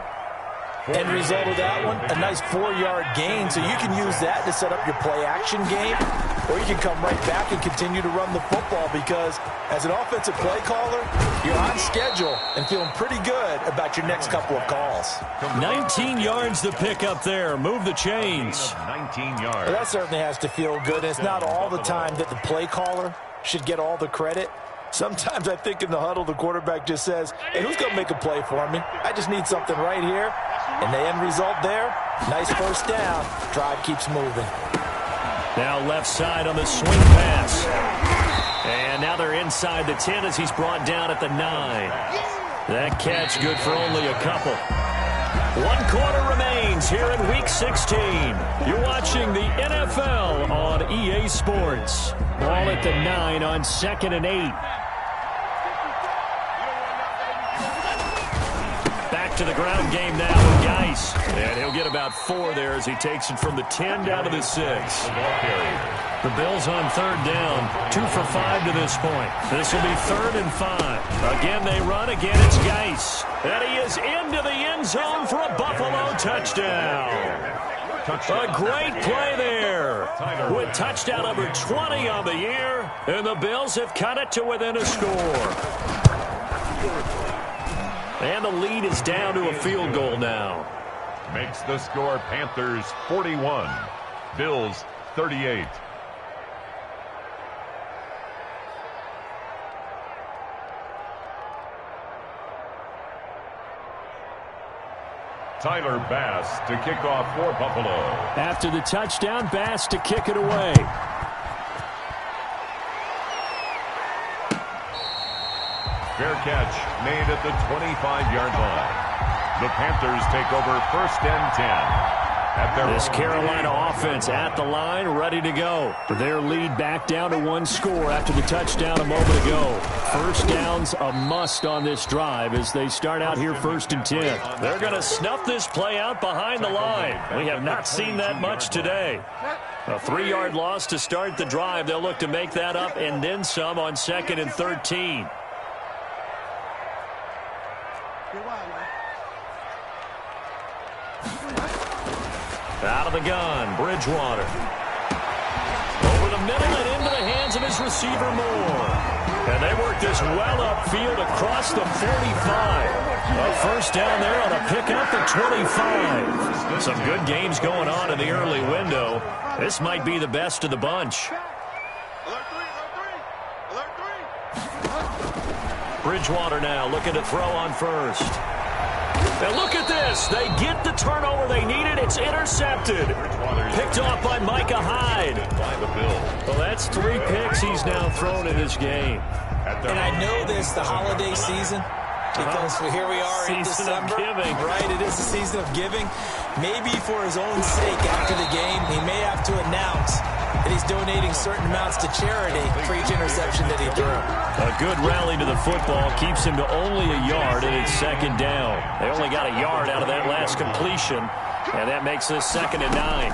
End result of that one, a nice 4-yard gain, so you can use that to set up your play-action game, or you can come right back and continue to run the football because as an offensive play caller, you're on schedule and feeling pretty good about your next couple of calls. 19 yards to pick up there. Move the chains. 19 yards. Well, that certainly has to feel good. And it's not all the time that the play caller should get all the credit. Sometimes I think in the huddle, the quarterback just says, hey, who's going to make a play for me? I just need something right here. And the end result there, nice first down. Drive keeps moving. Now left side on the swing pass. And now they're inside the 10 as he's brought down at the 9. That catch good for only a couple. 1 quarter remains here in Week 16. You're watching the NFL on EA Sports. Ball at the 9 on 2nd and 8. Back back to the ground game now with Geis. And he'll get about 4 there as he takes it from the 10 down to the 6. The Bills on 3rd down, 2 for 5 to this point. This will be 3rd and 5. Again, they run. Again, it's Geis. And he is into the end zone for a Buffalo touchdown. A great play there with touchdown number 20 on the year, and the Bills have cut it to within a score. And the lead is down to a field goal now. Makes the score Panthers 41, Bills 38. Tyler Bass to kick off for Buffalo. After the touchdown, Bass to kick it away. Fair catch made at the 25-yard line. The Panthers take over 1st and 10. This Carolina offense at the line, ready to go. Their lead back down to 1 score after the touchdown a moment ago. 1st down's a must on this drive as they start out here 1st and 10. They're going to snuff this play out behind the line. We have not seen that much today. A 3-yard loss to start the drive. They'll look to make that up and then some on 2nd and 13. Out of the gun, Bridgewater. Over the middle and into the hands of his receiver, Moore. And they work this well upfield across the 45. A 1st down there on a pickup at 25. Some good games going on in the early window. This might be the best of the bunch. Bridgewater now looking to throw on 1st. And look at this. They get the turnover they needed. It's intercepted. Picked off by Micah Hyde. Well, that's 3 picks he's now thrown in this game. And I know this, the holiday season, because here we are in December. Right, it is the season of giving. Maybe for his own sake after the game, he may have to announce that he's donating certain amounts to charity for each interception that he threw. A good rally to the football keeps him to only a yard, and it's 2nd down. They only got a yard out of that last completion, and that makes this 2nd and 9.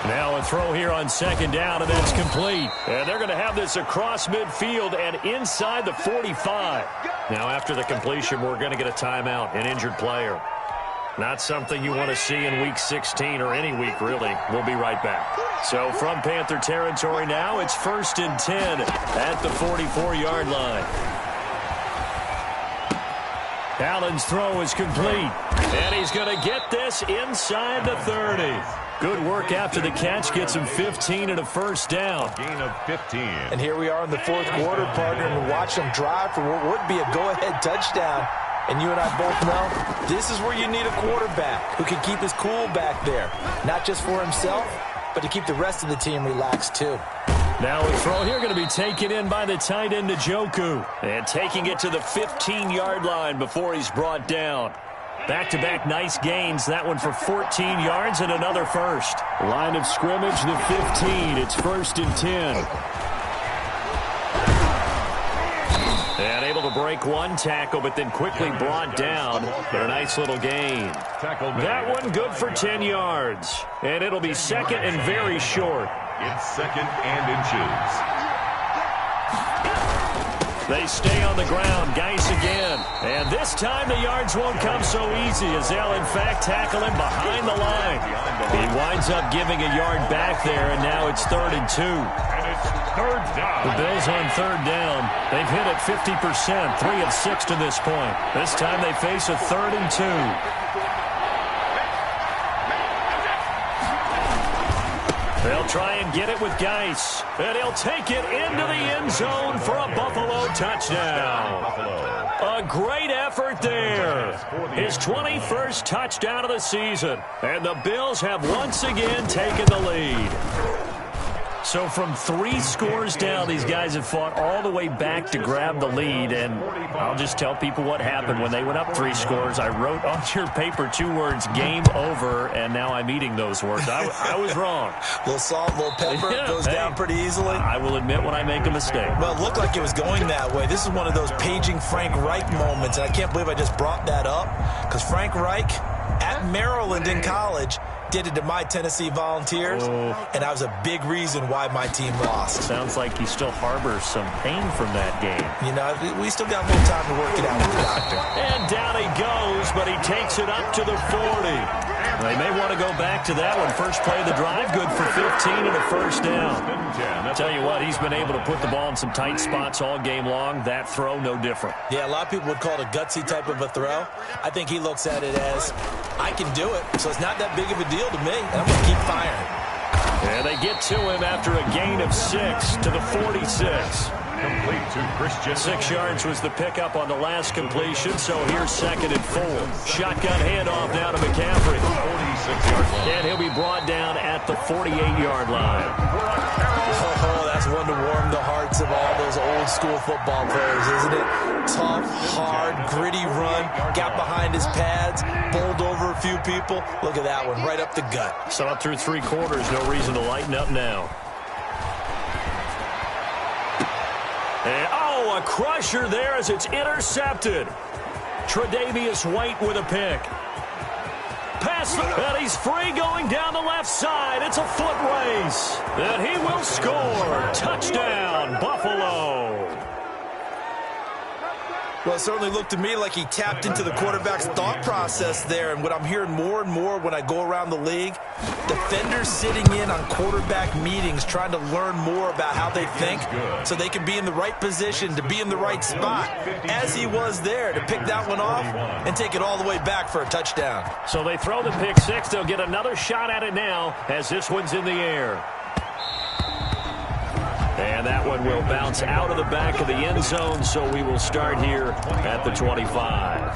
Now a throw here on 2nd down, and that's complete. And they're going to have this across midfield and inside the 45. Now after the completion, we're going to get a timeout, an injured player. Not something you want to see in Week 16 or any week, really. We'll be right back. So from Panther territory now, it's 1st and 10 at the 44-yard line. Allen's throw is complete. And he's going to get this inside the 30. Good work after the catch. Gets him 15 and a 1st down. Gain of 15. And here we are in the 4th quarter, partner, and watch them drive for what would be a go-ahead touchdown. And you and I both know this is where you need a quarterback who can keep his cool back there. Not just for himself, but to keep the rest of the team relaxed too. Now a throw here going to be taken in by the tight end Njoku. And taking it to the 15-yard line before he's brought down. Back-to-back nice gains. That one for 14 yards and another 1st. Line of scrimmage, the 15. It's 1st and 10. And able to break one tackle, but then quickly brought down. But a nice little gain. That one good for 10 yards. And it'll be 2nd and very short. It's 2nd and inches. They stay on the ground. Geis again. And this time the yards won't come so easy as they'll, in fact, tackle him behind the line. He winds up giving a yard back there, and now it's 3rd and 2. Third down. The Bills on 3rd down. They've hit it 50%, 3 of 6 to this point. This time they face a 3rd and 2. They'll try and get it with Geis. And he'll take it into the end zone for a Buffalo touchdown. A great effort there. His 21st touchdown of the season. And the Bills have once again taken the lead. So from 3 scores down, these guys have fought all the way back to grab the lead. And I'll just tell people what happened when they went up 3 scores. I wrote on your paper 2 words, game over, and now I'm eating those words. I was wrong. A little salt, a little pepper, goes down pretty easily. I will admit when I make a mistake. Well, it looked like it was going that way. This is one of those paging Frank Reich moments, and I can't believe I just brought that up, because Frank Reich at Maryland in college did it to my Tennessee Volunteers, and that was a big reason why my team lost. Sounds like he still harbors some pain from that game. You know, we still got a little time to work it out with the doctor. And down he goes, but he takes it up to the 40. They may want to go back to that one. First play of the drive, good for 15 and a first down. I'll tell you what, he's been able to put the ball in some tight spots all game long. That throw, no different. Yeah, a lot of people would call it a gutsy type of a throw. I think he looks at it as, I can do it, so it's not that big of a deal to me, and I'm going to keep firing. And they get to him after a gain of 6 to the 46. Complete to Christian. 6 yards was the pickup on the last completion, so here's 2nd and 4. Shotgun handoff now to McCaffrey. 46-yard line. And he'll be brought down at the 48-yard line. Oh, that's one to warm the hearts of all those old school football players, isn't it? Tough, hard, gritty run, got behind his pads, bowled over a few people. Look at that one, right up the gut. So up through 3 quarters, no reason to lighten up now. And, a crusher there as it's intercepted. Tre'Davious White with a pick. Pass, and he's free going down the left side. It's a foot race. And he will score. Touchdown, Buffalo. Well, it certainly looked to me like he tapped into the quarterback's thought process there. And what I'm hearing more and more when I go around the league, defenders sitting in on quarterback meetings trying to learn more about how they think so they can be in the right position to be in the right spot, as he was there, to pick that one off and take it all the way back for a touchdown. So they throw the pick 6. They'll get another shot at it now as this one's in the air. And that one will bounce out of the back of the end zone, so we will start here at the 25.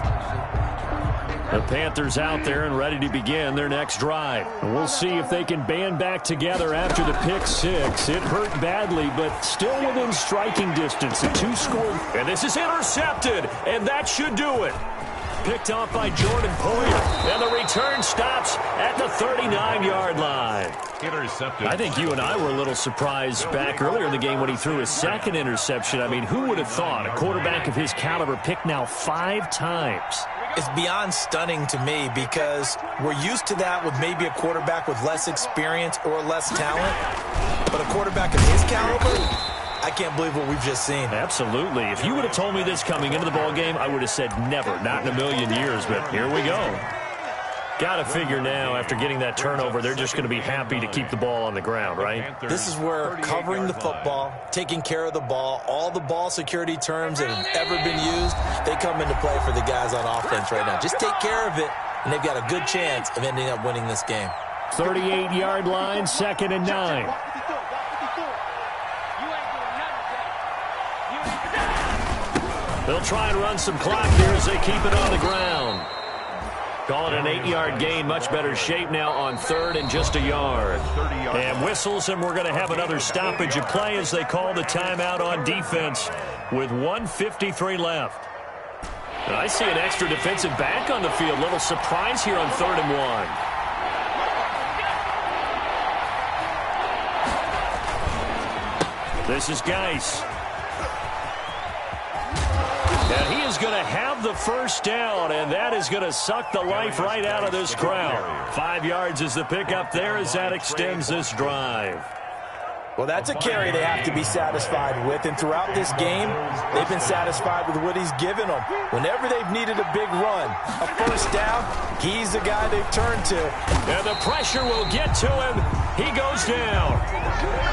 The Panthers out there and ready to begin their next drive. And we'll see if they can band back together after the pick 6. It hurt badly, but still within striking distance. A 2-score. And this is intercepted, and that should do it. Picked off by Jordan Poyer. And the return stops at the 39-yard line. Intercepted. I think you and I were a little surprised back earlier in the game when he threw his 2nd interception. I mean, who would have thought a quarterback of his caliber picked now 5 times? It's beyond stunning to me because we're used to that with maybe a quarterback with less experience or less talent. But a quarterback of his caliber, I can't believe what we've just seen. Absolutely. If you would have told me this coming into the ball game, I would have said never, not in a million years. But here we go. Got to figure now, after getting that turnover, they're just going to be happy to keep the ball on the ground, right? This is where covering the football, taking care of the ball, all the ball security terms that have ever been used, they come into play for the guys on offense right now. Just take care of it, and they've got a good chance of ending up winning this game. 38-yard line, 2nd and 9. They'll try and run some clock here as they keep it on the ground. Call it an 8-yard gain. Much better shape now on 3rd and just a yard. And whistles, and we're going to have another stoppage of play as they call the timeout on defense with 1:53 left. And I see an extra defensive back on the field. Little surprise here on 3rd and 1. This is Geis. And he is going to have the first down, and that is going to suck the life right out of this crowd. 5 yards is the pickup there as that extends this drive. Well, that's a carry they have to be satisfied with, and throughout this game, they've been satisfied with what he's given them. Whenever they've needed a big run, a first down, he's the guy they've turned to. And the pressure will get to him. He goes down.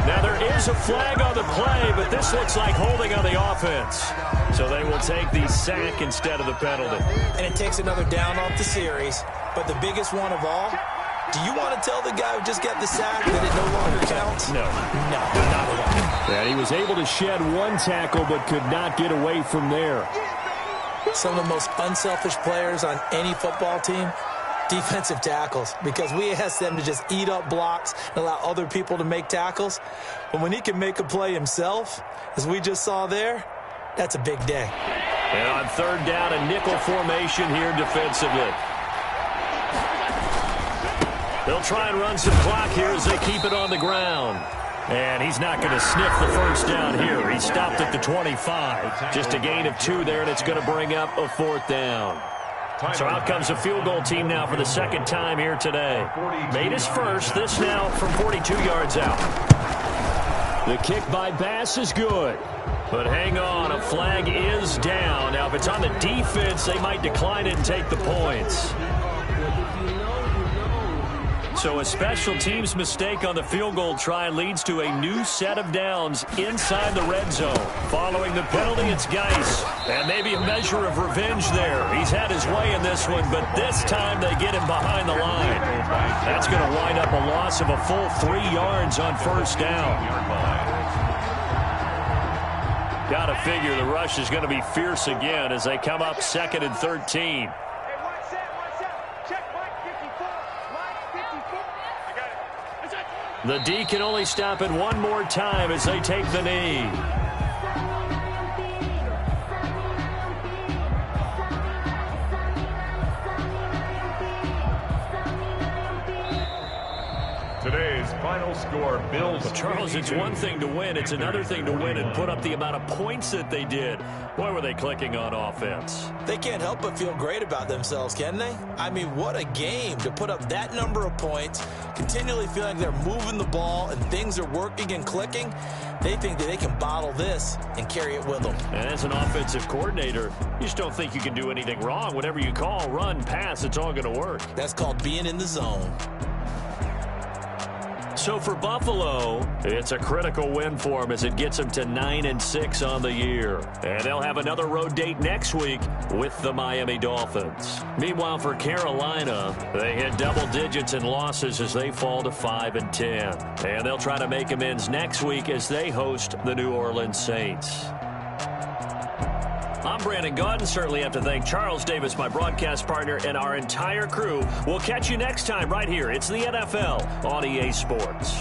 Now, there is a flag on the play, but this looks like holding on the offense. So they will take the sack instead of the penalty. And it takes another down off the series, but the biggest one of all, do you want to tell the guy who just got the sack that it no longer counts? No. No, not at all. And he was able to shed 1 tackle but could not get away from there. Some of the most unselfish players on any football team, Defensive tackles, because we ask them to just eat up blocks and allow other people to make tackles. But when he can make a play himself, as we just saw there, that's a big day. And on third down, a nickel formation here defensively. They'll try and run some clock here as they keep it on the ground. And he's not going to sniff the first down here. He stopped at the 25. Just a gain of 2 there, and it's going to bring up a 4th down. So out comes a field goal team now for the second time here today. Made his first. This now from 42 yards out. The kick by Bass is good. But hang on, a flag is down. Now, if it's on the defense, they might decline it and take the points. So a special teams mistake on the field goal try leads to a new set of downs inside the red zone. Following the penalty, it's Geis. And maybe a measure of revenge there. He's had his way in this one, but this time they get him behind the line. That's going to wind up a loss of a full 3 yards on first down. Got to figure the rush is going to be fierce again as they come up 2nd and 13. The D can only stop it one more time as they take the knee. Today's final score, Bills. Well, Charles, it's one thing to win. It's another thing to win and put up the amount of points that they did. Boy, were they clicking on offense. They can't help but feel great about themselves, can they? I mean, what a game to put up that number of points, continually feeling like they're moving the ball and things are working and clicking. They think that they can bottle this and carry it with them. And as an offensive coordinator, you just don't think you can do anything wrong. Whatever you call, run, pass, it's all going to work. That's called being in the zone. So for Buffalo, it's a critical win for them as it gets them to 9-6 on the year. And they'll have another road date next week with the Miami Dolphins. Meanwhile, for Carolina, they hit double digits in losses as they fall to 5-10. And they'll try to make amends next week as they host the New Orleans Saints. I'm Brandon Gaudin. Certainly have to thank Charles Davis, my broadcast partner, and our entire crew. We'll catch you next time right here. It's the NFL on EA Sports.